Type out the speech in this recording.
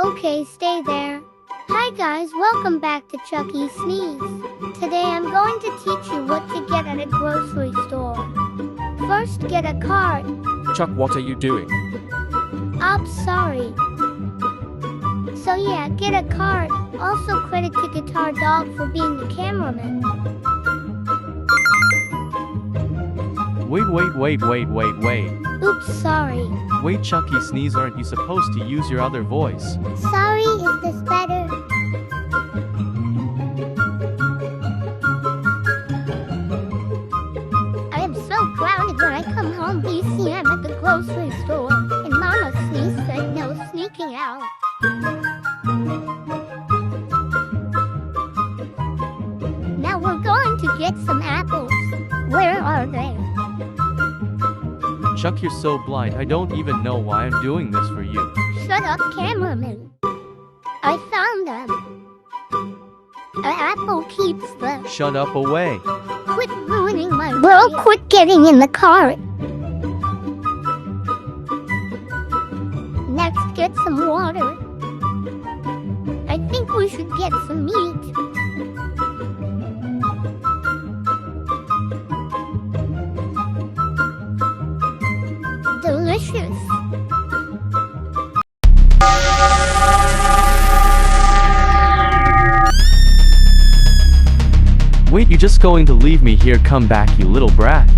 Okay, stay there. Hi guys, welcome back to Chucky Sneeze. Today I'm going to teach you what to get at a grocery store. First, get a cart. Chuck, what are you doing? Oops, sorry. So yeah, get a cart. Also credit to Guitar Dog for being the cameraman. Wait. Oops, sorry. Wait, Chucky Sneeze, aren't you supposed to use your other voice? Sorry, is this better? I am so grounded when I come home. You see, I'm at the grocery store, and Mama Sneeze said no sneaking out. Now we're going to get some apples. Where are they? Chuck, you're so blind, I don't even know why I'm doing this for you. Shut up, cameraman. I found them. An apple keeps the... Shut up, away. Quit ruining my world. Quit getting in the cart. Next, get some water. I think we should get some meat. Delicious. Wait, you just going to leave me here? Come back, you little brat.